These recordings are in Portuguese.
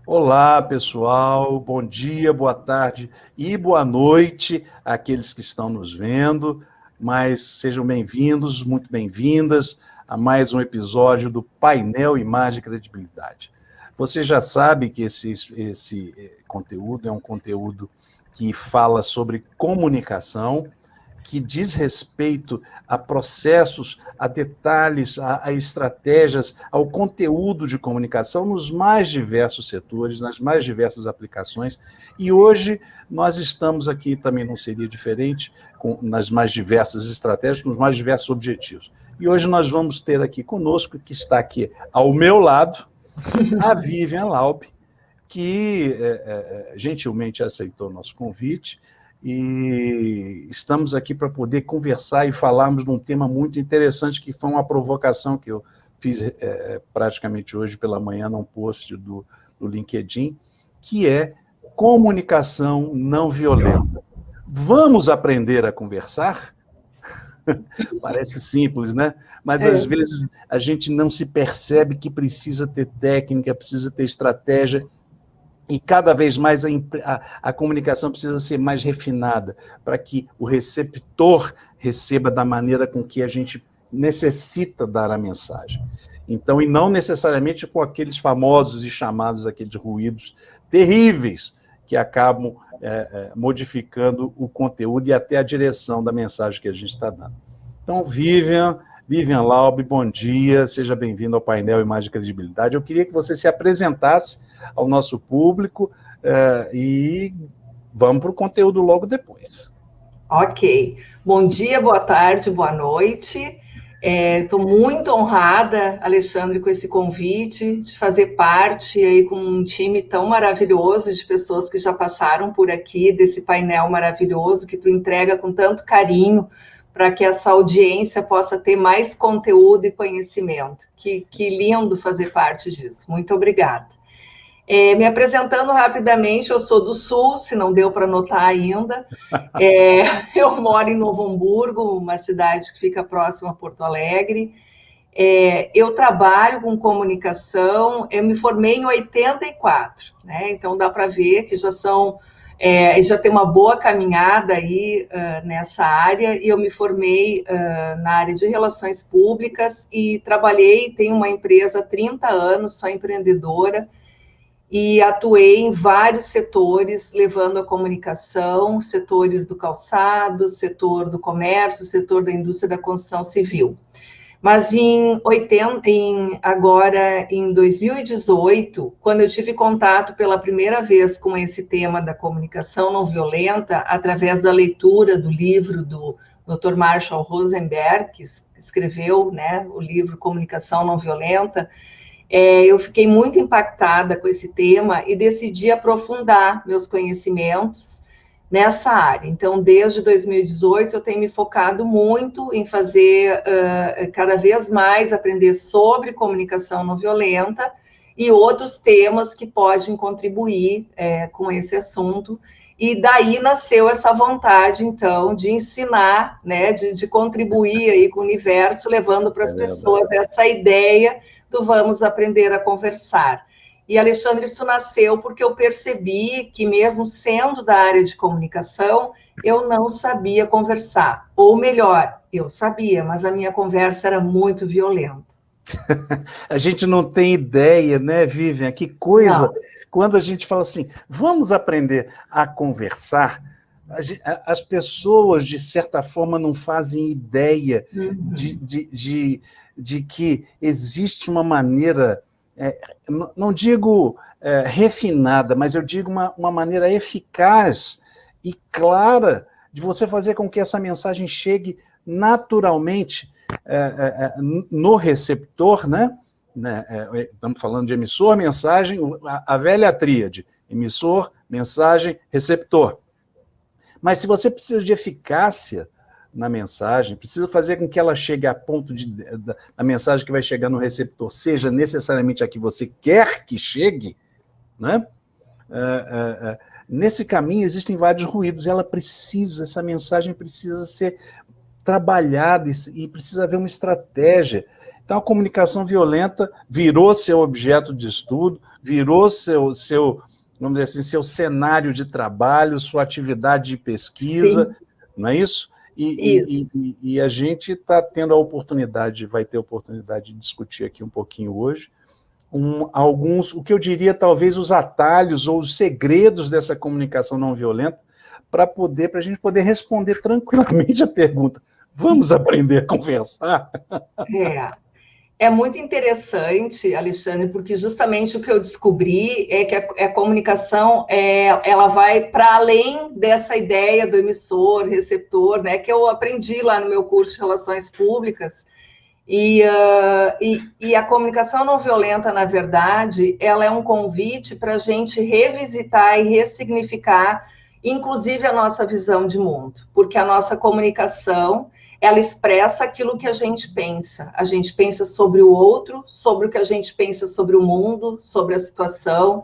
Olá, pessoal. Bom dia, boa tarde e boa noite àqueles que estão nos vendo. Mas sejam bem-vindos, muito bem-vindas a mais um episódio do Painel Imagem e Credibilidade. Você já sabe que esse conteúdo é um conteúdo que fala sobre comunicação, que diz respeito a processos, a detalhes, a estratégias, ao conteúdo de comunicação nos mais diversos setores, nas mais diversas aplicações. E hoje nós estamos aqui, também não seria diferente, nas mais diversas estratégias, com os mais diversos objetivos. E hoje nós vamos ter aqui conosco, que está aqui ao meu lado, a Vivian Laub, que gentilmente aceitou o nosso convite, e estamos aqui para poder conversar e falarmos de um tema muito interessante, que foi uma provocação que eu fiz praticamente hoje pela manhã num post do LinkedIn, que é comunicação não violenta. Vamos aprender a conversar? Parece simples, né? Mas às vezes a gente não se percebe que precisa ter técnica, precisa ter estratégia, e cada vez mais a comunicação precisa ser mais refinada, para que o receptor receba da maneira com que a gente necessita dar a mensagem. Então, e não necessariamente com aqueles famosos e chamados aqueles ruídos terríveis que acabam modificando o conteúdo e até a direção da mensagem que a gente está dando. Então, Vivian Laub, bom dia, seja bem-vindo ao Painel Imagem e Credibilidade. Eu queria que você se apresentasse ao nosso público e vamos para o conteúdo logo depois. Ok. Bom dia, boa tarde, boa noite. Estou muito honrada, Alexandre, com esse convite, de fazer parte aí com um time tão maravilhoso de pessoas que já passaram por aqui, desse painel maravilhoso que tu entrega com tanto carinho, para que essa audiência possa ter mais conteúdo e conhecimento. Que lindo fazer parte disso. Muito obrigada. Me apresentando rapidamente, eu sou do Sul, se não deu para notar ainda. Eu moro em Novo Hamburgo, uma cidade que fica próxima a Porto Alegre. Eu trabalho com comunicação, eu me formei em 84, né? Então dá para ver que já tem uma boa caminhada aí nessa área, e eu me formei na área de relações públicas e tenho uma empresa há 30 anos, sou empreendedora, e atuei em vários setores, levando a comunicação, setores do calçado, setor do comércio, setor da indústria da construção civil. Mas agora, em 2018, quando eu tive contato pela primeira vez com esse tema da comunicação não violenta, através da leitura do livro do Dr. Marshall Rosenberg, que escreveu, né, o livro Comunicação Não Violenta, eu fiquei muito impactada com esse tema e decidi aprofundar meus conhecimentos nessa área. Então, desde 2018, eu tenho me focado muito em fazer cada vez mais aprender sobre comunicação não violenta e outros temas que podem contribuir com esse assunto. E daí nasceu essa vontade, então, de ensinar, né, de contribuir aí com o universo, levando para as pessoas essa ideia do vamos aprender a conversar. E, Alexandre, isso nasceu porque eu percebi que, mesmo sendo da área de comunicação, eu não sabia conversar. Ou melhor, eu sabia, mas a minha conversa era muito violenta. A gente não tem ideia, né, Vivian? Que coisa! Não. Quando a gente fala assim, vamos aprender a conversar, as pessoas, de certa forma, não fazem ideia de que existe uma maneira, não digo refinada, mas eu digo uma maneira eficaz e clara de você fazer com que essa mensagem chegue naturalmente no receptor, né? Estamos falando de emissor, mensagem, a velha tríade, emissor, mensagem, receptor. Mas se você precisa de eficácia na mensagem, precisa fazer com que ela chegue a ponto a mensagem que vai chegar no receptor seja necessariamente a que você quer que chegue, né? Nesse caminho existem vários ruídos, essa mensagem precisa ser trabalhada e precisa haver uma estratégia. Então, a comunicação violenta virou seu objeto de estudo, virou vamos dizer assim, seu cenário de trabalho, sua atividade de pesquisa, sim, não é isso? E a gente está tendo a oportunidade, vai ter a oportunidade de discutir aqui um pouquinho hoje, o que eu diria, talvez, os atalhos ou os segredos dessa comunicação não violenta, para a gente poder responder tranquilamente a pergunta: vamos aprender a conversar? É muito interessante, Alexandre, porque justamente o que eu descobri é que a comunicação ela vai para além dessa ideia do emissor, receptor, né, que eu aprendi lá no meu curso de Relações Públicas. E a comunicação não violenta, na verdade, ela é um convite para a gente revisitar e ressignificar, inclusive, a nossa visão de mundo, porque a nossa comunicação, ela expressa aquilo que a gente pensa sobre o outro, sobre o que a gente pensa sobre o mundo, sobre a situação.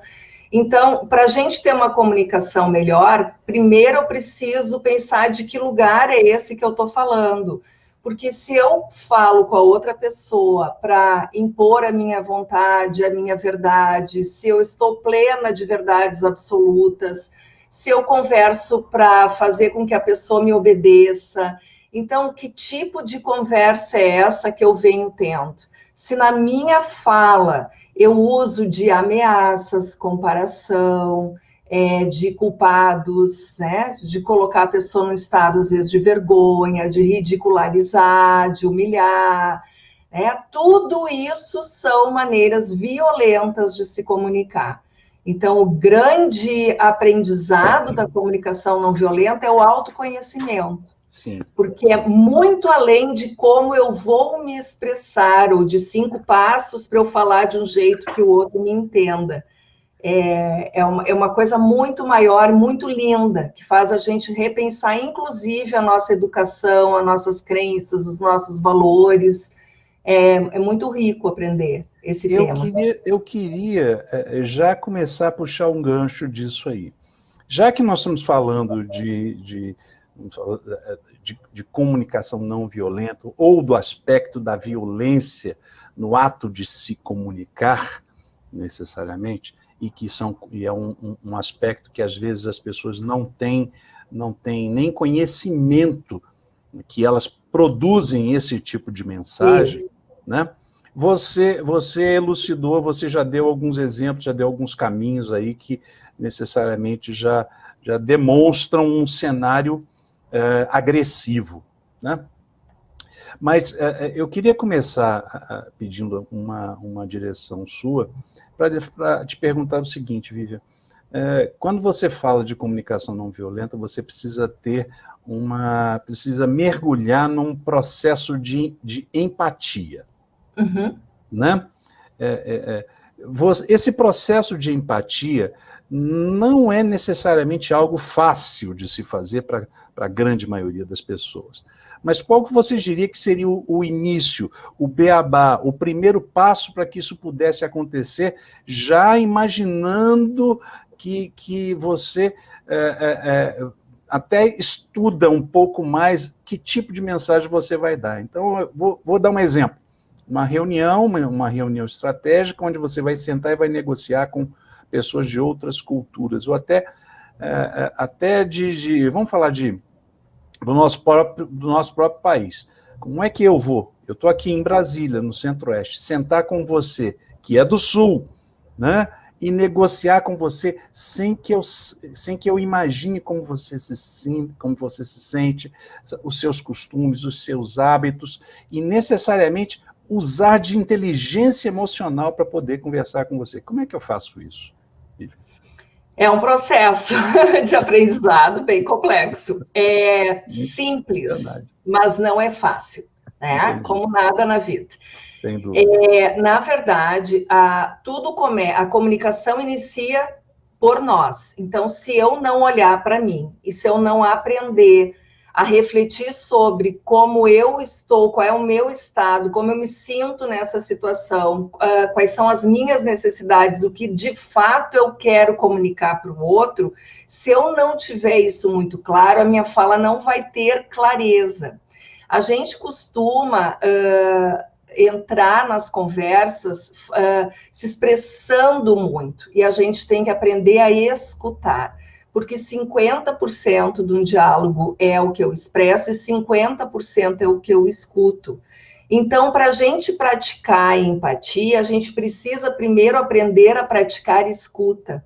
Então, para a gente ter uma comunicação melhor, primeiro eu preciso pensar de que lugar é esse que eu estou falando. Porque se eu falo com a outra pessoa para impor a minha vontade, a minha verdade, se eu estou plena de verdades absolutas, se eu converso para fazer com que a pessoa me obedeça, então, que tipo de conversa é essa que eu venho tendo? Se na minha fala eu uso de ameaças, comparação, de culpados, né, de colocar a pessoa num estado, às vezes, de vergonha, de ridicularizar, de humilhar, né, tudo isso são maneiras violentas de se comunicar. Então, o grande aprendizado da comunicação não violenta é o autoconhecimento. Sim. Porque é muito além de como eu vou me expressar, ou de 5 passos para eu falar de um jeito que o outro me entenda. É uma coisa muito maior, muito linda, que faz a gente repensar, inclusive, a nossa educação, as nossas crenças, os nossos valores. É muito rico aprender esse tema. Eu queria já começar a puxar um gancho disso aí. Já que nós estamos falando de comunicação não violenta, ou do aspecto da violência no ato de se comunicar, necessariamente, e é um aspecto que às vezes as pessoas não têm nem conhecimento que elas produzem esse tipo de mensagem, né? Você elucidou, você já deu alguns exemplos, já deu alguns caminhos aí que necessariamente já demonstram um cenário agressivo, né? Mas eu queria começar pedindo uma direção sua para te perguntar o seguinte, Vivian. Quando você fala de comunicação não violenta, você precisa precisa mergulhar num processo de empatia. Uhum. Né? Esse processo de empatia não é necessariamente algo fácil de se fazer para a grande maioria das pessoas. Mas qual que você diria que seria o início, o beabá, o primeiro passo para que isso pudesse acontecer, já imaginando que você até estuda um pouco mais que tipo de mensagem você vai dar? Então, eu vou dar um exemplo. Uma reunião estratégica, onde você vai sentar e vai negociar com pessoas de outras culturas, ou até vamos falar do nosso próprio país. Como é que eu vou? Eu estou aqui em Brasília, no Centro-Oeste, sentar com você, que é do Sul, né? E negociar com você sem que eu imagine como você se sente, os seus costumes, os seus hábitos, e necessariamente usar de inteligência emocional para poder conversar com você. Como é que eu faço isso? É um processo de aprendizado bem complexo. É simples, mas não é fácil, né? Como nada na vida. Sem dúvida. Na verdade, a comunicação inicia por nós. Então, se eu não olhar para mim e se eu não aprender a refletir sobre como eu estou, qual é o meu estado, como eu me sinto nessa situação, quais são as minhas necessidades, o que de fato eu quero comunicar para o outro, se eu não tiver isso muito claro, a minha fala não vai ter clareza. A gente costuma entrar nas conversas se expressando muito, e a gente tem que aprender a escutar, porque 50% de um diálogo é o que eu expresso e 50% é o que eu escuto. Então, para a gente praticar empatia, a gente precisa primeiro aprender a praticar escuta.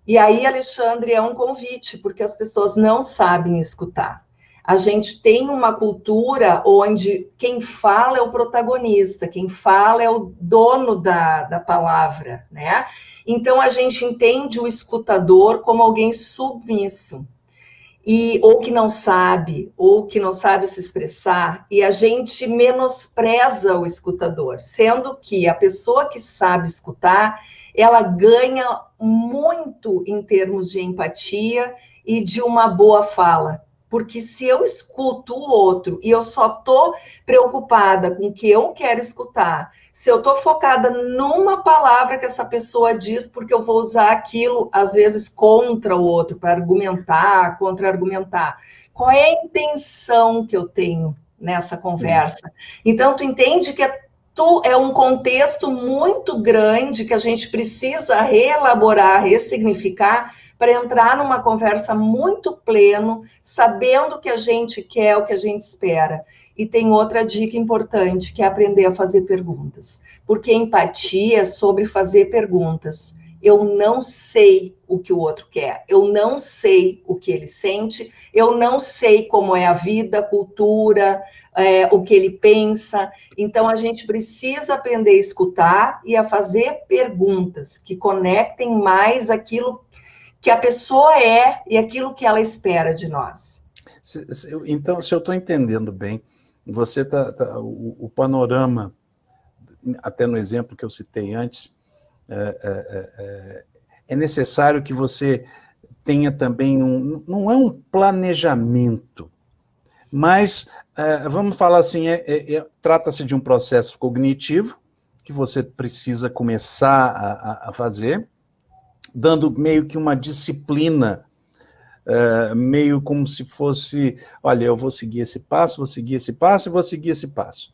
E aí, Alexandre, é um convite, porque as pessoas não sabem escutar. A gente tem uma cultura onde quem fala é o protagonista, quem fala é o dono da palavra, né? Então, a gente entende o escutador como alguém submisso, ou que não sabe se expressar, e a gente menospreza o escutador, sendo que a pessoa que sabe escutar, ela ganha muito em termos de empatia e de uma boa fala. Porque se eu escuto o outro e eu só estou preocupada com o que eu quero escutar, se eu estou focada numa palavra que essa pessoa diz, porque eu vou usar aquilo, às vezes, contra o outro, para argumentar, contra-argumentar. Qual é a intenção que eu tenho nessa conversa? Então, tu entende que é um contexto muito grande que a gente precisa reelaborar, ressignificar, para entrar numa conversa muito pleno, sabendo o que a gente quer, o que a gente espera. E tem outra dica importante, que é aprender a fazer perguntas. Porque empatia é sobre fazer perguntas. Eu não sei o que o outro quer, eu não sei o que ele sente, eu não sei como é a vida, a cultura, o que ele pensa. Então, a gente precisa aprender a escutar e a fazer perguntas que conectem mais aquilo que a pessoa é e aquilo que ela espera de nós. Então, se eu estou entendendo bem, você o panorama, até no exemplo que eu citei antes, é necessário que você tenha também não é um planejamento, mas, vamos falar assim, trata-se de um processo cognitivo que você precisa começar a fazer, dando meio que uma disciplina, meio como se fosse, olha, eu vou seguir esse passo, vou seguir esse passo e vou seguir esse passo.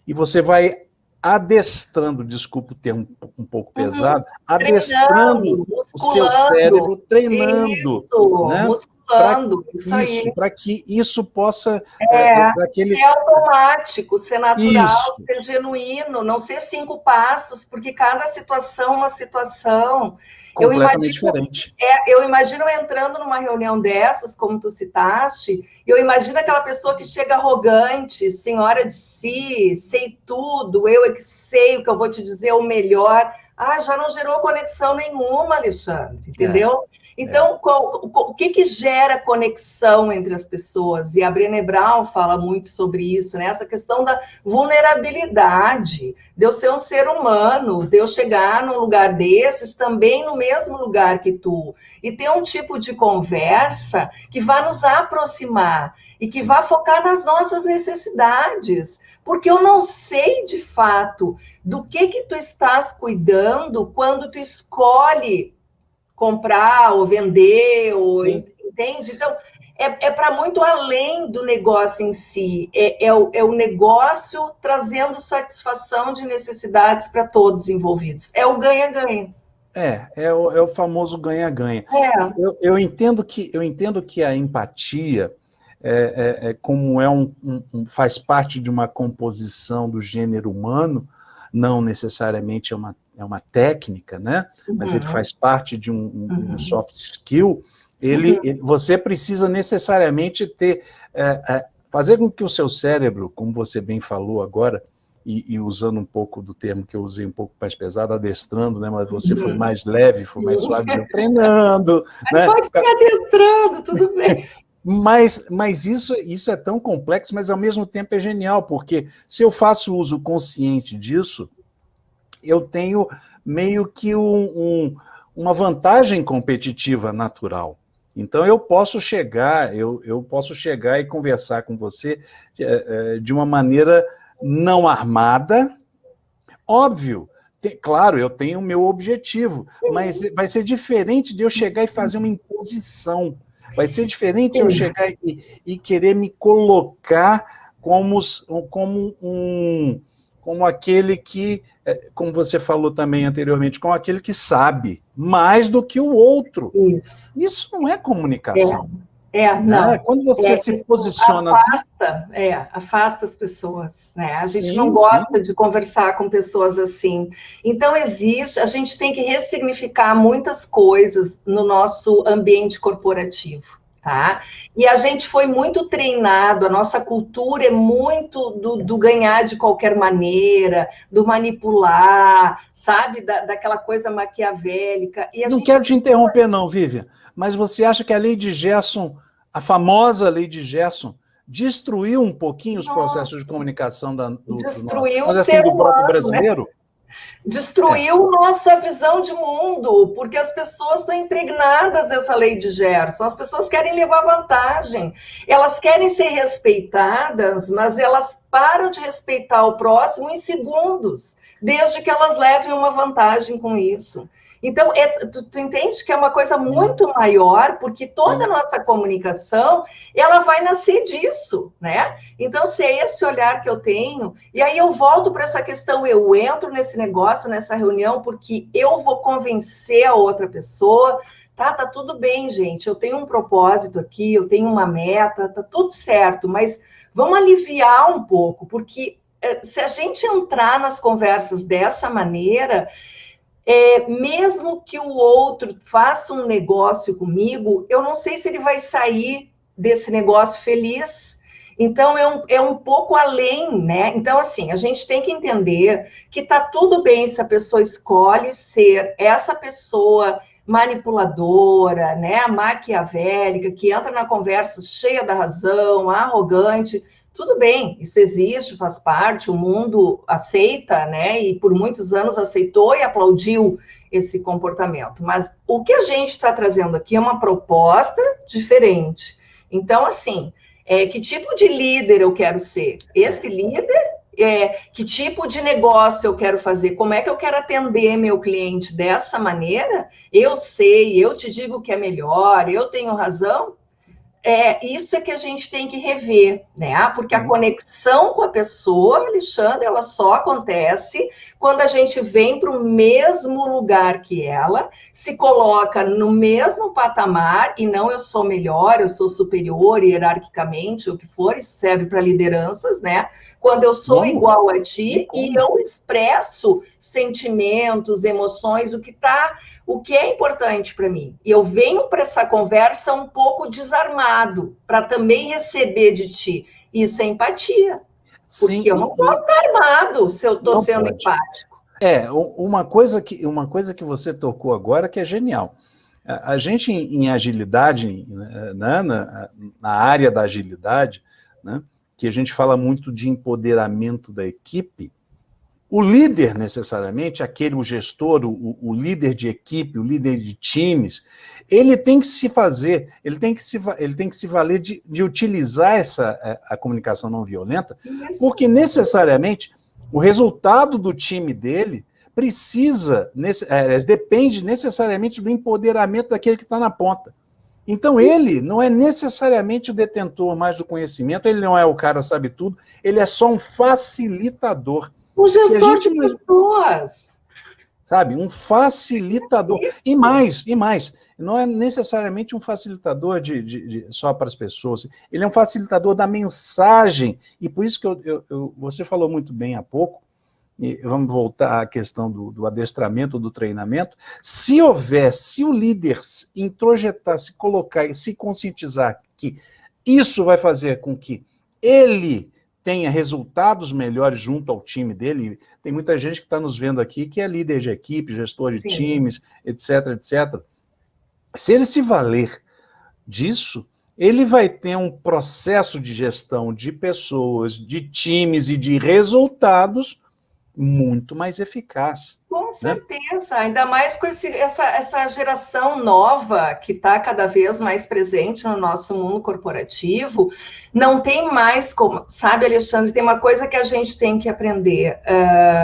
E você vai adestrando, desculpa o termo um pouco pesado, adestrando o seu cérebro, treinando. Isso, né? musculando, isso para que isso possa... ser automático, ser natural, ser genuíno, não ser 5 passos, porque cada situação é uma situação... completamente diferente. Eu imagino entrando numa reunião dessas, como tu citaste, eu imagino aquela pessoa que chega arrogante, senhora de si, sei tudo, eu é que sei o que eu vou te dizer, o melhor. Já não gerou conexão nenhuma, Alexandre, entendeu? Então, o que gera conexão entre as pessoas? E a Brené Brown fala muito sobre isso, né? Essa questão da vulnerabilidade, de eu ser um ser humano, de eu chegar num lugar desses, também no mesmo lugar que tu, e ter um tipo de conversa que vá nos aproximar e que vá focar nas nossas necessidades, porque eu não sei, de fato, do que tu estás cuidando quando tu escolhe comprar ou vender, entende? Então, é para muito além do negócio em si, é o negócio trazendo satisfação de necessidades para todos os envolvidos. É o ganha-ganha. É o famoso ganha-ganha. Eu entendo que a empatia, como faz parte de uma composição do gênero humano, não necessariamente é uma técnica, né? Mas ele faz parte de um soft skill. Você precisa necessariamente fazer com que o seu cérebro, como você bem falou agora, e usando um pouco do termo que eu usei um pouco mais pesado, adestrando, né? Mas você foi mais leve, foi mais suave, dizendo, treinando. Né? Pode ser adestrando, tudo bem. Mas isso é tão complexo, mas ao mesmo tempo é genial, porque se eu faço uso consciente disso, eu tenho meio que uma vantagem competitiva natural. Então eu posso chegar e conversar com você de uma maneira não armada, óbvio. Claro, eu tenho o meu objetivo, mas vai ser diferente de eu chegar e fazer uma imposição. Vai ser diferente de eu chegar e querer me colocar como como aquele que, como você falou também anteriormente, como aquele que sabe mais do que o outro. Isso. Isso não é comunicação. Não. Né? Quando você se posiciona afasta, afasta as pessoas, né? A gente não gosta de conversar com pessoas assim. Então, a gente tem que ressignificar muitas coisas no nosso ambiente corporativo, tá? E a gente foi muito treinado, a nossa cultura é muito do ganhar de qualquer maneira, do manipular, sabe? Daquela coisa maquiavélica. E não quero te interromper não, Vivian, mas você acha que a lei de Gerson, a famosa lei de Gerson, destruiu um pouquinho os processos de comunicação destruiu do próprio brasileiro? Né? Destruiu nossa visão de mundo, porque as pessoas estão impregnadas dessa lei de Gerson, as pessoas querem levar vantagem, elas querem ser respeitadas, mas elas param de respeitar o próximo em segundos, desde que elas levem uma vantagem com isso. Então, tu entende que é uma coisa muito maior, porque toda a nossa comunicação, ela vai nascer disso, né? Então, se é esse olhar que eu tenho, e aí eu volto para essa questão, eu entro nesse negócio, nessa reunião, porque eu vou convencer a outra pessoa, tá tudo bem, gente, eu tenho um propósito aqui, eu tenho uma meta, tá tudo certo, mas vamos aliviar um pouco, porque se a gente entrar nas conversas dessa maneira... mesmo que o outro faça um negócio comigo, eu não sei se ele vai sair desse negócio feliz. Então, é um pouco além, né? Então, assim, a gente tem que entender que tá tudo bem se a pessoa escolhe ser essa pessoa manipuladora, né? Maquiavélica, que entra na conversa cheia da razão, arrogante. Tudo bem, isso existe, faz parte, o mundo aceita, né? E por muitos anos aceitou e aplaudiu esse comportamento. Mas o que a gente está trazendo aqui é uma proposta diferente. Então, assim, que tipo de líder eu quero ser? Esse líder? Que tipo de negócio eu quero fazer? Como é que eu quero atender meu cliente dessa maneira? Eu sei, eu te digo que é melhor, eu tenho razão? Isso é que a gente tem que rever, né? Porque a conexão com a pessoa, Alexandre, ela só acontece quando a gente vem para o mesmo lugar que ela, se coloca no mesmo patamar, e não eu sou melhor, eu sou superior hierarquicamente, o que for, isso serve para lideranças, né? Quando eu sou igual a ti e eu expresso sentimentos, emoções, o que é importante para mim. E eu venho para essa conversa um pouco desarmado, para também receber de ti. Isso é empatia. Porque eu não posso estar armado se eu estou sendo empático. Uma coisa que você tocou agora que é genial. A gente, em agilidade, né, na área da agilidade, né, que a gente fala muito de empoderamento da equipe, o líder, necessariamente, o gestor, o líder de equipe, o líder de times, ele tem que se fazer, ele tem que se valer de utilizar a comunicação não violenta, porque, necessariamente, o resultado do time dele depende necessariamente do empoderamento daquele que está na ponta. Então, ele não é necessariamente o detentor mais do conhecimento, ele não é o cara sabe tudo, ele é só um facilitador. O gestor de pessoas. Sabe, um facilitador. E mais, não é necessariamente um facilitador só para as pessoas, ele é um facilitador da mensagem. E por isso que você falou muito bem há pouco, e vamos voltar à questão do adestramento, do treinamento. Se o líder introjetar, se colocar e se conscientizar que isso vai fazer com que ele tenha resultados melhores junto ao time dele, tem muita gente que está nos vendo aqui que é líder de equipe, gestor de times, etc, etc. Se ele se valer disso, ele vai ter um processo de gestão de pessoas, de times e de resultados muito mais eficaz. Com certeza, ainda mais com essa geração nova que está cada vez mais presente no nosso mundo corporativo, não tem mais como, sabe, Alexandre, tem uma coisa que a gente tem que aprender,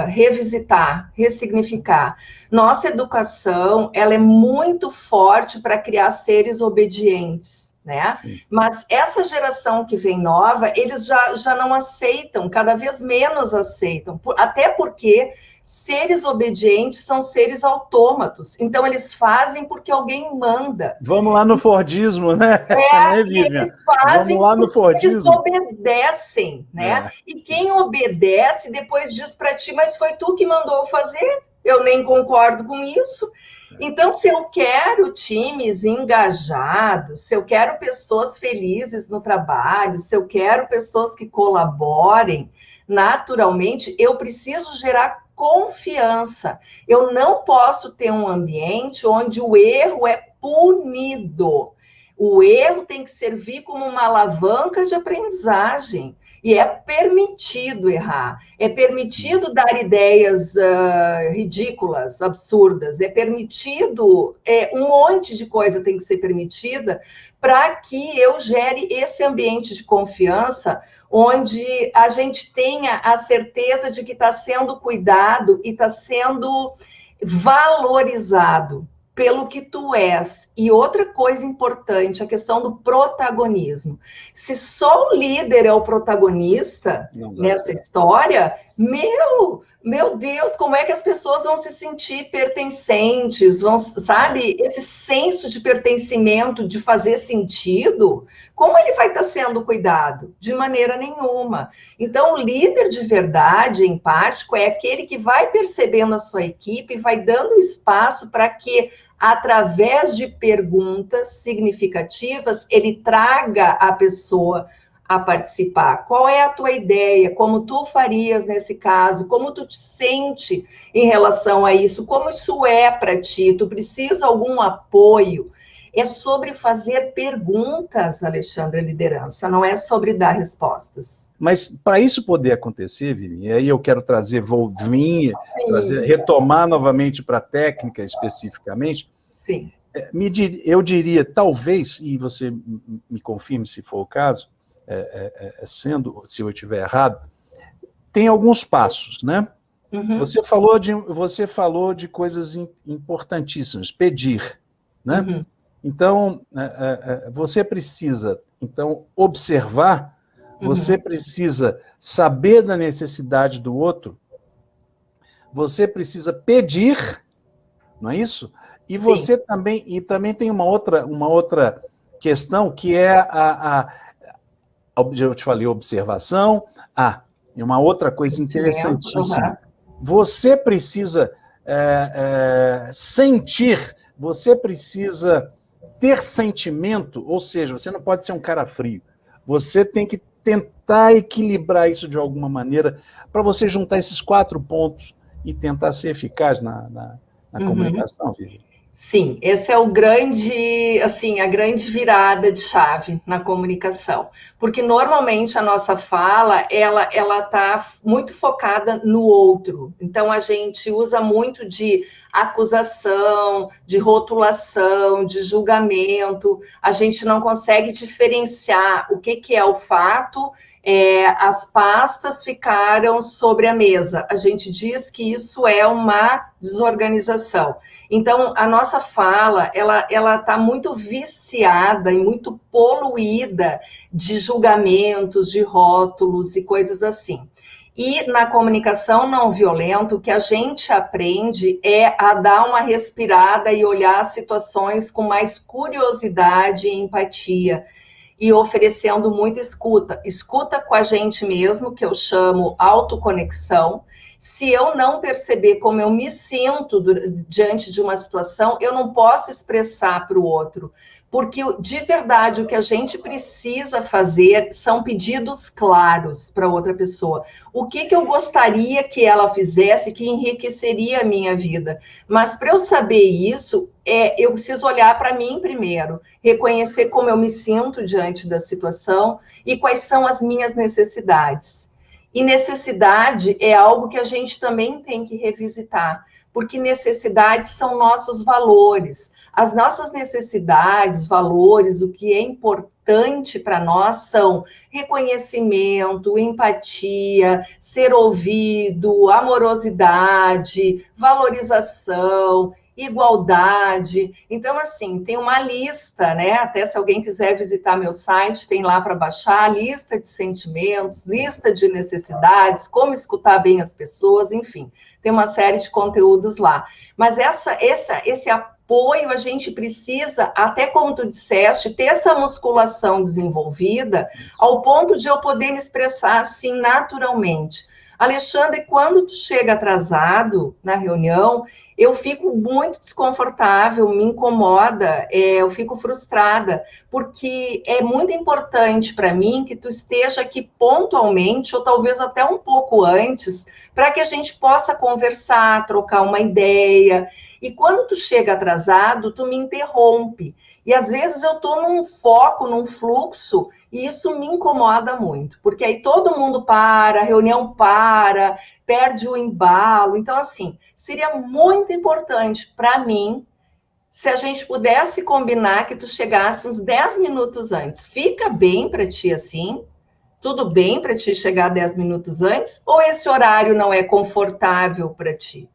revisitar, ressignificar. Nossa educação, ela é muito forte para criar seres obedientes. né? Sim. Mas essa geração que vem nova, eles já não aceitam, cada vez menos aceitam, até porque seres obedientes são seres autômatos, então eles fazem porque alguém manda. Vamos lá no Fordismo, né, né, E Vivian? eles fazem Vamos lá no porque eles Fordismo? obedecem, né? É. E quem obedece depois diz para ti, mas foi tu que mandou fazer, eu nem concordo com isso. Então, se eu quero times engajados, se eu quero pessoas felizes no trabalho, se eu quero pessoas que colaborem, naturalmente, eu preciso gerar confiança. Eu não posso ter um ambiente onde o erro é punido. O erro tem que servir como uma alavanca de aprendizagem. E é permitido errar, é permitido dar ideias ridículas, absurdas, é permitido, um monte de coisa tem que ser permitida para que eu gere esse ambiente de confiança, onde a gente tenha a certeza de que está sendo cuidado e está sendo valorizado pelo que tu és. E outra coisa importante, a questão do protagonismo. Se só o líder é o protagonista nessa história, meu Deus, como é que as pessoas vão se sentir pertencentes, vão, sabe, esse senso de pertencimento, de fazer sentido, como ele vai estar sendo cuidado? De maneira nenhuma. Então, o líder de verdade, empático, é aquele que vai percebendo a sua equipe, vai dando espaço para que, através de perguntas significativas, ele traga a pessoa a participar. Qual é a tua ideia? Como tu farias nesse caso? Como tu te sente em relação a isso? Como isso é para ti? Tu precisa algum apoio? É sobre fazer perguntas, Alexandre, liderança, não é sobre dar respostas. Mas para isso poder acontecer, Vini, e aí eu quero retomar novamente para a técnica especificamente. Sim. Eu diria, talvez, e você me confirme se for o caso, se eu estiver errado, tem alguns passos, né? Uhum. Você falou de coisas importantíssimas, pedir, né? Uhum. Então, você precisa, observar, você precisa saber da necessidade do outro, você precisa pedir, não é isso? E você também tem uma outra questão, que é eu te falei, observação. E uma outra coisa interessantíssima. Você precisa sentir, você precisa ter sentimento, ou seja, você não pode ser um cara frio. Você tem que tentar equilibrar isso de alguma maneira para você juntar esses 4 pontos e tentar ser eficaz na comunicação, Vivi. Sim, esse é o grande, assim, a grande virada de chave na comunicação, porque normalmente a nossa fala, ela está muito focada no outro, então a gente usa muito de acusação, de rotulação, de julgamento, a gente não consegue diferenciar o que é o fato. As pastas ficaram sobre a mesa. A gente diz que isso é uma desorganização. Então, a nossa fala, ela está muito viciada e muito poluída de julgamentos, de rótulos e coisas assim. E na comunicação não violenta, o que a gente aprende é a dar uma respirada e olhar as situações com mais curiosidade e empatia, e oferecendo muita escuta com a gente mesmo, que eu chamo autoconexão. Se eu não perceber como eu me sinto diante de uma situação, eu não posso expressar para o outro, porque de verdade o que a gente precisa fazer são pedidos claros para outra pessoa. O que eu gostaria que ela fizesse que enriqueceria a minha vida? Mas para eu saber isso, eu preciso olhar para mim primeiro, reconhecer como eu me sinto diante da situação e quais são as minhas necessidades. E necessidade é algo que a gente também tem que revisitar, porque necessidades são nossos valores. As nossas necessidades, valores, o que é importante para nós são reconhecimento, empatia, ser ouvido, amorosidade, valorização. igualdade. Então, assim, tem uma lista, né? Até se alguém quiser visitar meu site, tem lá para baixar a lista de sentimentos, lista de necessidades, como escutar bem as pessoas, enfim, tem uma série de conteúdos lá. Mas esse apoio a gente precisa, até como tu disseste, ter essa musculação desenvolvida ao ponto de eu poder me expressar assim naturalmente. Alexandre, quando tu chega atrasado na reunião, eu fico muito desconfortável, me incomoda, eu fico frustrada, porque é muito importante para mim que tu esteja aqui pontualmente, ou talvez até um pouco antes, para que a gente possa conversar, trocar uma ideia. E quando tu chega atrasado, tu me interrompe. E às vezes eu estou num foco, num fluxo, e isso me incomoda muito, porque aí todo mundo para, a reunião para, perde o embalo. Então, assim, seria muito importante para mim se a gente pudesse combinar que tu chegasse uns 10 minutos antes. Fica bem para ti assim? Tudo bem para ti chegar 10 minutos antes? Ou esse horário não é confortável para ti?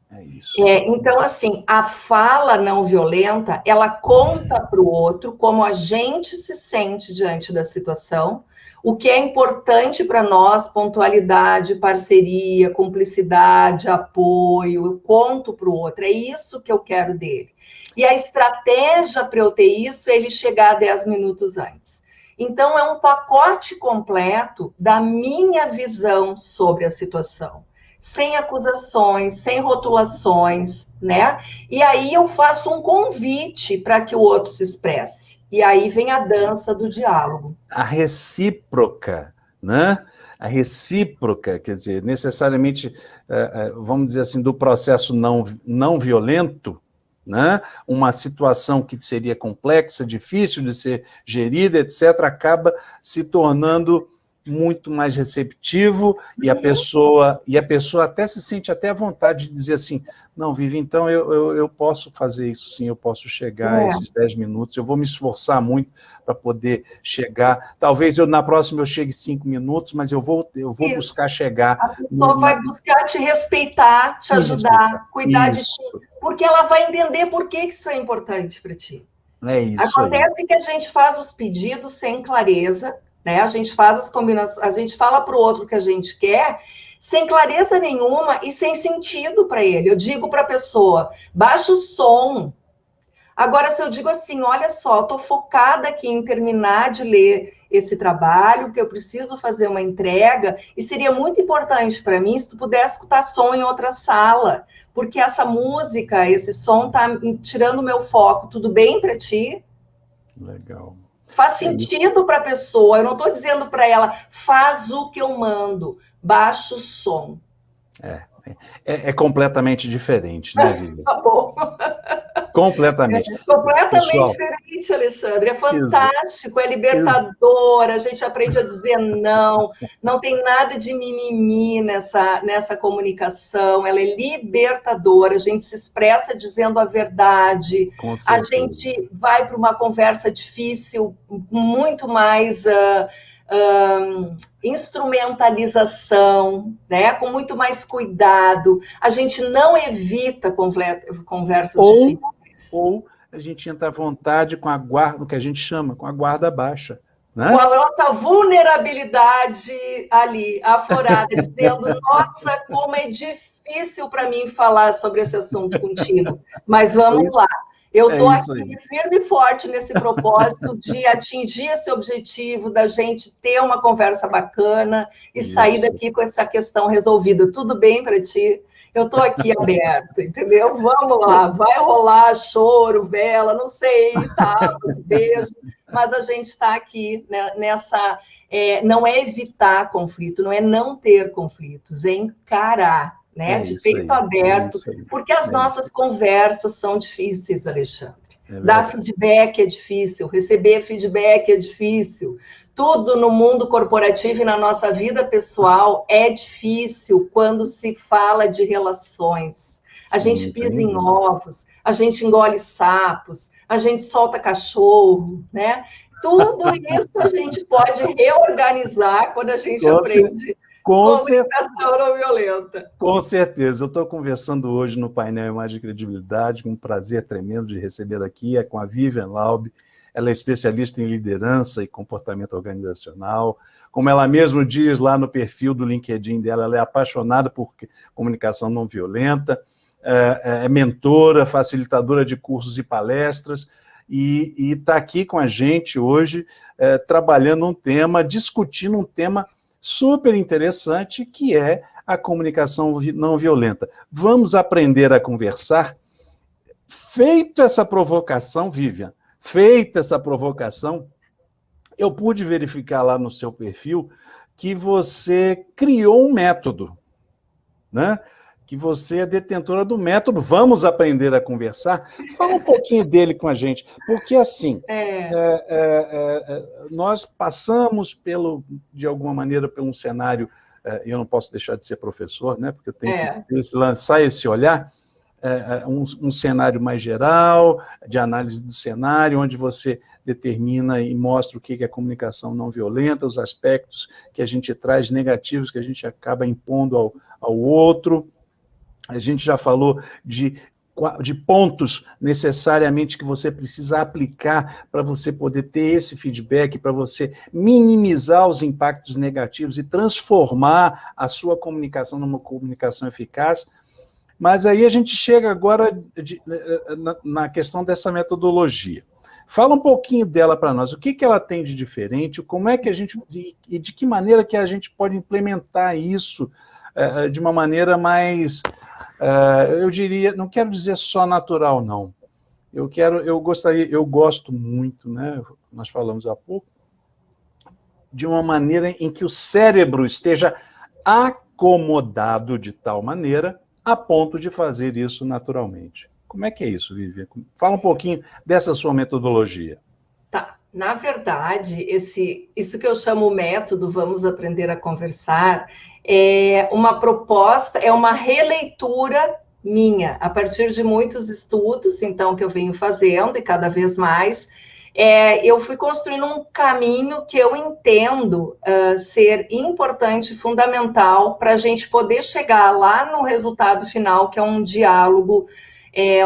É isso. Então, assim, a fala não violenta, ela conta para o outro como a gente se sente diante da situação, o que é importante para nós, pontualidade, parceria, cumplicidade, apoio, eu conto para o outro, é isso que eu quero dele. E a estratégia para eu ter isso é ele chegar 10 minutos antes. Então, é um pacote completo da minha visão sobre a situação. Sem acusações, sem rotulações, né? E aí eu faço um convite para que o outro se expresse. E aí vem a dança do diálogo. A recíproca, né? A recíproca, quer dizer, necessariamente, vamos dizer assim, do processo não violento, né? Uma situação que seria complexa, difícil de ser gerida, etc., acaba se tornando muito mais receptivo e a pessoa até se sente até à vontade de dizer assim, não, Vivi, então eu posso fazer isso sim, eu posso chegar a esses 10 minutos, eu vou me esforçar muito para poder chegar, talvez na próxima eu chegue 5 minutos, mas eu vou buscar chegar. A pessoa vai buscar te respeitar, te ajudar, cuidar de ti, porque ela vai entender por que isso é importante para ti. É isso. Acontece que a gente faz os pedidos sem clareza, né? A gente faz as combinações, a gente fala para o outro o que a gente quer, sem clareza nenhuma e sem sentido para ele. Eu digo para a pessoa, baixa o som. Agora, se eu digo assim, olha só, estou focada aqui em terminar de ler esse trabalho, porque eu preciso fazer uma entrega, e seria muito importante para mim se tu pudesse escutar som em outra sala, porque essa música, esse som está tirando o meu foco. Tudo bem para ti? Legal. Faz sentido para a pessoa. Eu não estou dizendo para ela, faz o que eu mando, baixa o som. É completamente diferente, né, Vivi? Tá bom. Completamente. Completamente diferente, Alexandre. É fantástico, é libertador, a gente aprende a dizer não, não tem nada de mimimi nessa comunicação, ela é libertadora, a gente se expressa dizendo a verdade, a gente vai para uma conversa difícil com muito mais instrumentalização, né? Com muito mais cuidado, a gente não evita conversas difíceis. Ou a gente entra à vontade com a guarda, o que a gente chama, com a guarda baixa. Né? Com a nossa vulnerabilidade ali, aflorada, dizendo, nossa, como é difícil para mim falar sobre esse assunto contigo, mas vamos lá. Eu estou aqui firme e forte nesse propósito de atingir esse objetivo, da gente ter uma conversa bacana e sair daqui com essa questão resolvida. Tudo bem para ti? Eu estou aqui aberta, entendeu? Vamos lá, vai rolar choro, vela, não sei, tapas, beijos, mas a gente está aqui né, nessa... não é evitar conflito, não é não ter conflitos, é encarar, né? De peito aberto, porque as nossas conversas são difíceis, Alexandre. Dar feedback é difícil, receber feedback é difícil. Tudo no mundo corporativo e na nossa vida pessoal é difícil quando se fala de relações. A gente pisa em ovos, a gente engole sapos, a gente solta cachorro, né? Tudo isso a gente pode reorganizar quando a gente aprende Comunicação não violenta. Com certeza. Eu estou conversando hoje no painel Imagem e Credibilidade, com um prazer tremendo de receber aqui, é com a Vivian Laub. Ela é especialista em liderança e comportamento organizacional. Como ela mesma diz lá no perfil do LinkedIn dela, ela é apaixonada por comunicação não violenta, é mentora, facilitadora de cursos e palestras, e está aqui com a gente hoje, trabalhando um tema, discutindo um tema super interessante, que é a comunicação não violenta. Vamos aprender a conversar? Feita essa provocação, Vivian, eu pude verificar lá no seu perfil que você criou um método, né? Que você é detentora do método Vamos Aprender a Conversar. Fala um pouquinho dele com a gente, porque assim, nós passamos de alguma maneira por um cenário, eu não posso deixar de ser professor, né? Porque eu tenho que lançar esse olhar, um cenário mais geral, de análise do cenário, onde você determina e mostra o que é comunicação não violenta, os aspectos que a gente traz negativos, que a gente acaba impondo ao outro. A gente já falou de pontos necessariamente que você precisa aplicar para você poder ter esse feedback, para você minimizar os impactos negativos e transformar a sua comunicação numa comunicação eficaz. Mas aí a gente chega agora na questão dessa metodologia. Fala um pouquinho dela para nós, o que ela tem de diferente, como é que a gente, e de que maneira que a gente pode implementar isso de uma maneira mais, eu diria, não quero dizer só natural, não. Eu gosto muito, né, nós falamos há pouco, de uma maneira em que o cérebro esteja acomodado de tal maneira a ponto de fazer isso naturalmente. Como é que é isso, Vivian? Fala um pouquinho dessa sua metodologia. Tá. Na verdade, isso que eu chamo o método Vamos Aprender a Conversar é uma proposta, é uma releitura minha, a partir de muitos estudos, então, que eu venho fazendo, e cada vez mais, eu fui construindo um caminho que eu entendo ser importante, fundamental, para a gente poder chegar lá no resultado final, que é um diálogo,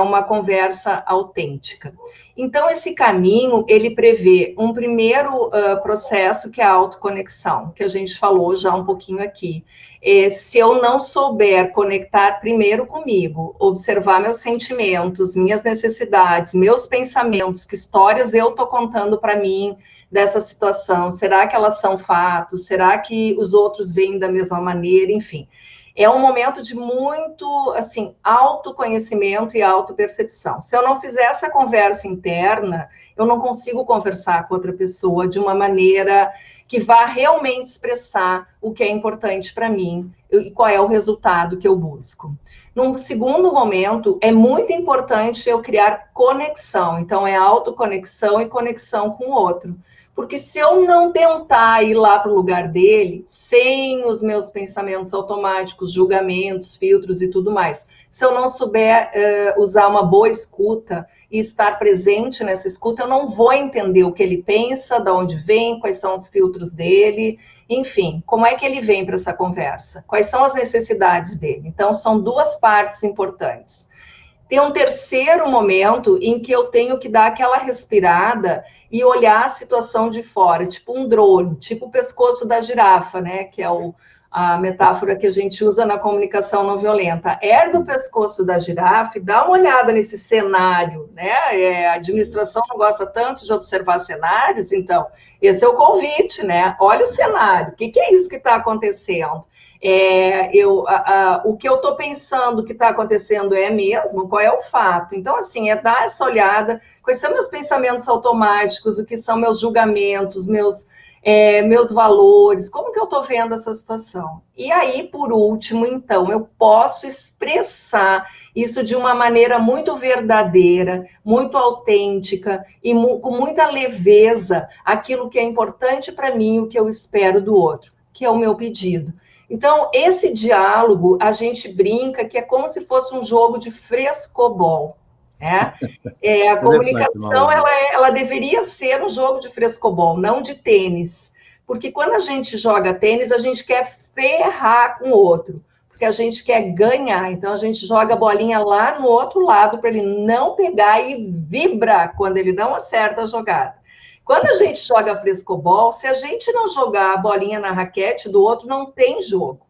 uma conversa autêntica. Então, esse caminho, ele prevê um primeiro processo, que é a autoconexão, que a gente falou já um pouquinho aqui. Se eu não souber conectar primeiro comigo, observar meus sentimentos, minhas necessidades, meus pensamentos, que histórias eu estou contando para mim dessa situação, será que elas são fatos? Será que os outros veem da mesma maneira? Enfim, é um momento de muito, assim, autoconhecimento e autopercepção. Se eu não fizer essa conversa interna, eu não consigo conversar com outra pessoa de uma maneira que vá realmente expressar o que é importante para mim e qual é o resultado que eu busco. Num segundo momento, é muito importante eu criar conexão. Então, é autoconexão e conexão com o outro. Porque se eu não tentar ir lá para o lugar dele, sem os meus pensamentos automáticos, julgamentos, filtros e tudo mais, se eu não souber usar uma boa escuta e estar presente nessa escuta, eu não vou entender o que ele pensa, de onde vem, quais são os filtros dele, enfim, como é que ele vem para essa conversa, quais são as necessidades dele. Então, são duas partes importantes. Tem um terceiro momento em que eu tenho que dar aquela respirada e olhar a situação de fora, tipo um drone, tipo o pescoço da girafa, né? Que é a metáfora que a gente usa na comunicação não violenta. Ergue o pescoço da girafa e dá uma olhada nesse cenário, né? A administração não gosta tanto de observar cenários, então esse é o convite, né? Olha o cenário, o que é isso que está acontecendo? O que eu estou pensando que está acontecendo é mesmo? Qual é o fato? Então, assim, dar essa olhada, quais são meus pensamentos automáticos, o que são meus julgamentos, meus valores, como que eu estou vendo essa situação? E aí, por último, então, eu posso expressar isso de uma maneira muito verdadeira, muito autêntica e com muita leveza, aquilo que é importante para mim, o que eu espero do outro, que é o meu pedido. Então, esse diálogo, a gente brinca que é como se fosse um jogo de frescobol, né? A comunicação, ela deveria ser um jogo de frescobol, não de tênis, Porque quando a gente joga tênis, a gente quer ferrar com o outro, porque a gente quer ganhar. Então, a gente joga a bolinha lá no outro lado para ele não pegar e vibra quando ele não acerta a jogada. Quando a gente joga frescobol, se a gente não jogar a bolinha na raquete do outro, não tem jogo.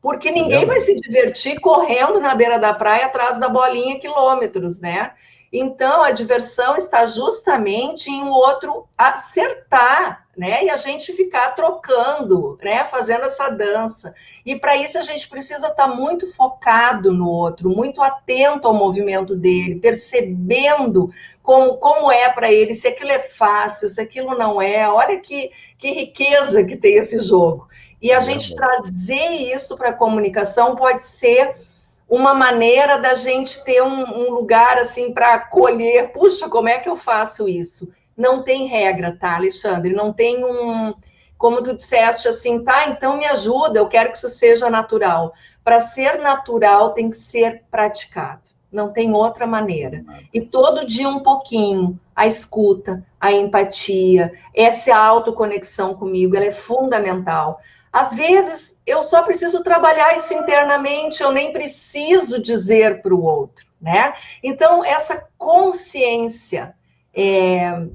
Porque ninguém vai se divertir correndo na beira da praia atrás da bolinha quilômetros, né? Então, a diversão está justamente em o outro acertar, né? E a gente ficar trocando, né? Fazendo essa dança. E para isso a gente precisa estar muito focado no outro, muito atento ao movimento dele, percebendo como é para ele, se aquilo é fácil, se aquilo não é. Olha que riqueza que tem esse jogo. E a gente trazer isso para a comunicação pode ser uma maneira da gente ter um lugar assim para acolher. Puxa, como é que eu faço isso? Não tem regra, tá, Alexandre? Não tem como tu disseste assim, tá, então me ajuda, eu quero que isso seja natural. Para ser natural tem que ser praticado. Não tem outra maneira. E todo dia um pouquinho, a escuta, a empatia, essa autoconexão comigo, ela é fundamental. Às vezes, eu só preciso trabalhar isso internamente, eu nem preciso dizer para o outro, né? Então, essa consciência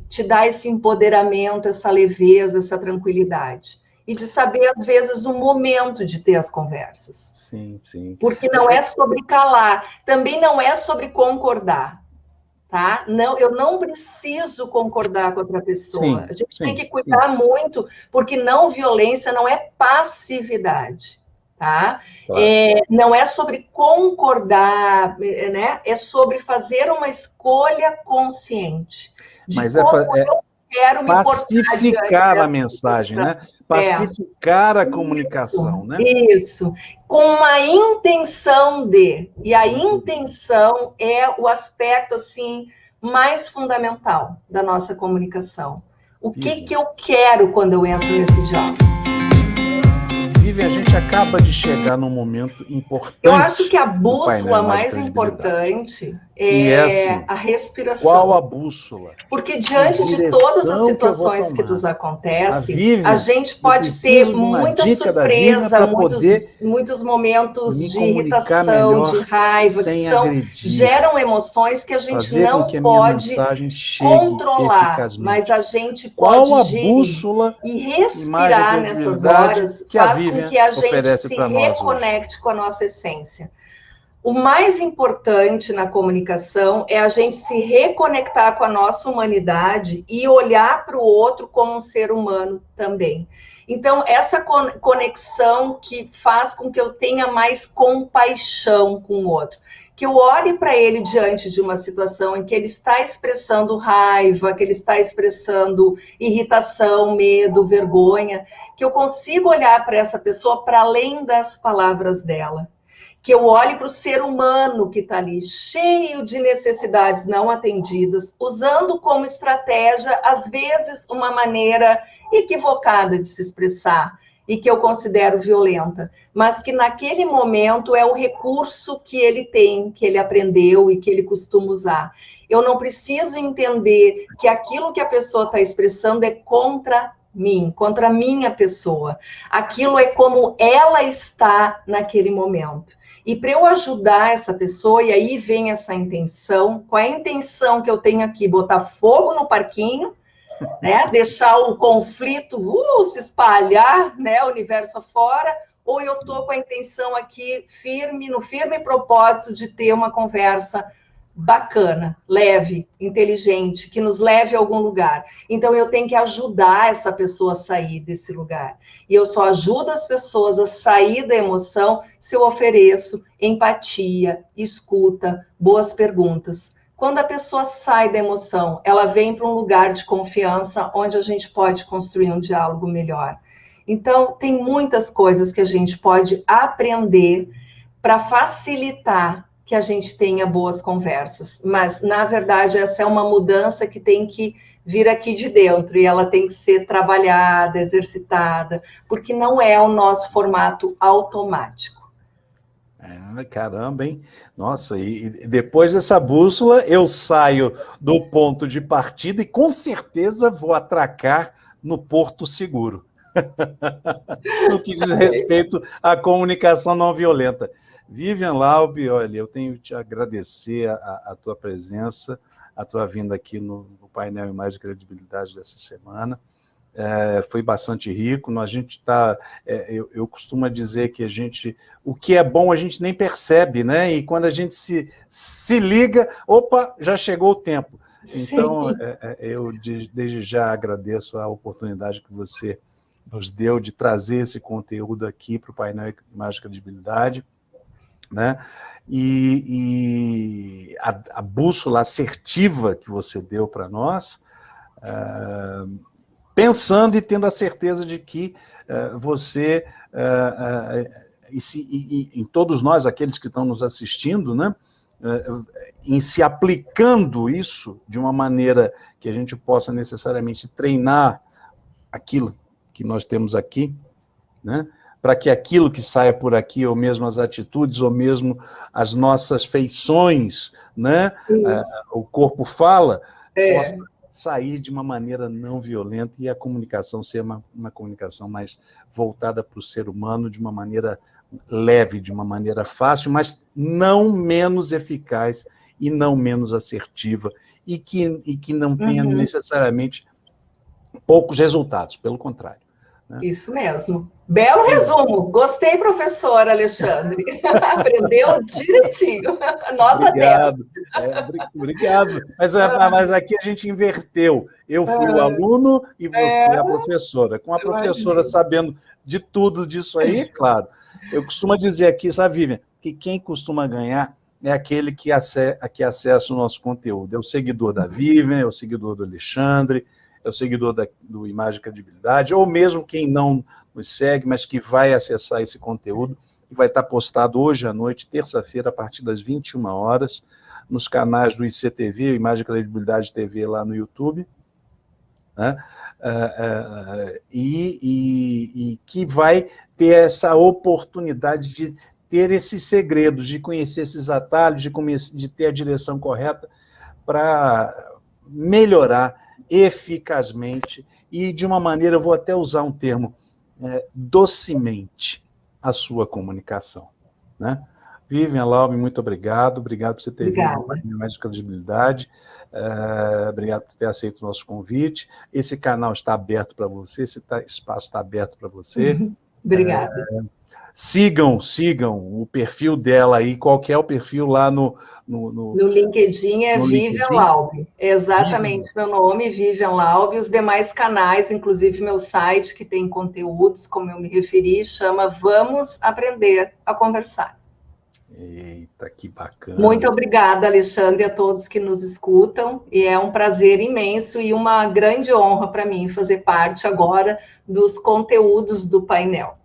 te dá esse empoderamento, essa leveza, essa tranquilidade. E de saber, às vezes, o momento de ter as conversas. Sim, sim. Porque não é sobre calar, também não é sobre concordar. Tá? Não, eu não preciso concordar com outra pessoa. Sim, a gente sim, tem que cuidar muito, porque não violência não é passividade. Tá? Claro. Não é sobre concordar, né? É sobre fazer uma escolha consciente de Mas como eu quero me pacificar a mensagem, né? Pacificar a comunicação, né? Isso, com uma intenção de, e a intenção é o aspecto assim mais fundamental da nossa comunicação. O que eu quero quando eu entro nesse diálogo? Vivian, a gente acaba de chegar num momento importante. Eu acho que a bússola mais importante é a respiração. Qual a bússola? Porque diante de todas as situações que nos acontecem, a gente pode ter muita surpresa, muitos momentos de irritação, de raiva, que geram emoções que a gente não pode controlar, mas a gente pode gerir e respirar nessas horas faz com que a gente se reconecte com a nossa essência. O mais importante na comunicação é a gente se reconectar com a nossa humanidade e olhar para o outro como um ser humano também. Então, essa conexão que faz com que eu tenha mais compaixão com o outro, que eu olhe para ele diante de uma situação em que ele está expressando raiva, que ele está expressando irritação, medo, vergonha, que eu consiga olhar para essa pessoa para além das palavras dela. Que eu olhe para o ser humano que está ali, cheio de necessidades não atendidas, usando como estratégia, às vezes, uma maneira equivocada de se expressar, e que eu considero violenta, mas que naquele momento é o recurso que ele tem, que ele aprendeu e que ele costuma usar. Eu não preciso entender que aquilo que a pessoa está expressando é contra mim, contra a minha pessoa. Aquilo é como ela está naquele momento. E para eu ajudar essa pessoa, e aí vem essa intenção, qual é a intenção que eu tenho aqui? Botar fogo no parquinho, né? Deixar o conflito se espalhar, né? O universo afora, ou eu estou com a intenção aqui firme, no firme propósito de ter uma conversa bacana, leve, inteligente, que nos leve a algum lugar. Então, eu tenho que ajudar essa pessoa a sair desse lugar. E eu só ajudo as pessoas a sair da emoção se eu ofereço empatia, escuta, boas perguntas. Quando a pessoa sai da emoção, ela vem para um lugar de confiança onde a gente pode construir um diálogo melhor. Então, tem muitas coisas que a gente pode aprender para facilitar que a gente tenha boas conversas. Mas, na verdade, essa é uma mudança que tem que vir aqui de dentro, e ela tem que ser trabalhada, exercitada, porque não é o nosso formato automático. Caramba, hein? Nossa, e depois dessa bússola, eu saio do ponto de partida e com certeza vou atracar no Porto Seguro. no que diz respeito à comunicação não violenta. Vivian Laub, olha, eu tenho que te agradecer a tua presença, a tua vinda aqui no painel Imagem e Credibilidade dessa semana. Foi bastante rico. A gente está, eu costumo dizer que o que é bom a gente nem percebe, né? E quando a gente se liga, opa, já chegou o tempo. Então, eu desde já agradeço a oportunidade que você nos deu de trazer esse conteúdo aqui para o painel Imagem e Credibilidade, né? E a bússola assertiva que você deu para nós, pensando e tendo a certeza de que você, em todos nós, aqueles que estão nos assistindo, né, em se aplicando isso de uma maneira que a gente possa necessariamente treinar aquilo que nós temos aqui, né, para que aquilo que saia por aqui, ou mesmo as atitudes, ou mesmo as nossas feições, né, o corpo fala, possa sair de uma maneira não violenta e a comunicação ser uma comunicação mais voltada para o ser humano, de uma maneira leve, de uma maneira fácil, mas não menos eficaz e não menos assertiva, e que não tenha necessariamente poucos resultados, pelo contrário. Né? Isso mesmo. Belo resumo. Gostei, professor Alexandre. Aprendeu direitinho. Nota 10. Obrigado. Mas aqui a gente inverteu. Eu fui o aluno e você a professora. Com a professora sabendo de tudo disso aí, claro. Eu costumo dizer aqui, sabe, Vivian, que quem costuma ganhar é aquele que acessa o nosso conteúdo. É o seguidor da Vivian, é o seguidor do Alexandre, é o seguidor do Imagem e Credibilidade, ou mesmo quem não nos segue, mas que vai acessar esse conteúdo, que vai estar postado hoje à noite, terça-feira, a partir das 21 horas, nos canais do ICTV, Imagem e Credibilidade TV, lá no YouTube, né? E que vai ter essa oportunidade de ter esses segredos, de conhecer esses atalhos, de ter a direção correta para melhorar eficazmente e de uma maneira, eu vou até usar um termo, docemente, a sua comunicação. Né? Vivian Laub, muito obrigado por você ter vindo para Mais Credibilidade, obrigado por ter aceito o nosso convite. Esse canal está aberto para você, esse espaço está aberto para você. Obrigada. Sigam o perfil dela aí. Qual que é o perfil lá no LinkedIn? É Vivian Laub. É exatamente meu nome, Vivian Laub. Os demais canais, inclusive meu site, que tem conteúdos, como eu me referi, chama Vamos Aprender a Conversar. Eita, que bacana. Muito obrigada, Alexandre, a todos que nos escutam. E é um prazer imenso e uma grande honra para mim fazer parte agora dos conteúdos do painel.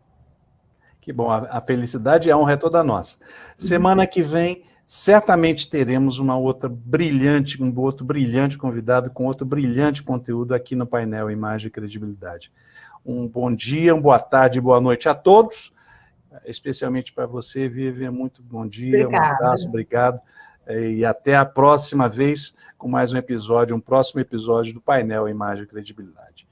Que bom, a felicidade e a honra é toda nossa. Semana que vem, certamente teremos um outro brilhante convidado com outro brilhante conteúdo aqui no painel Imagem e Credibilidade. Um bom dia, uma boa tarde, boa noite a todos, especialmente para você, Vivian, muito bom dia, Obrigada. Um abraço, obrigado, e até a próxima vez com mais um próximo episódio do painel Imagem e Credibilidade.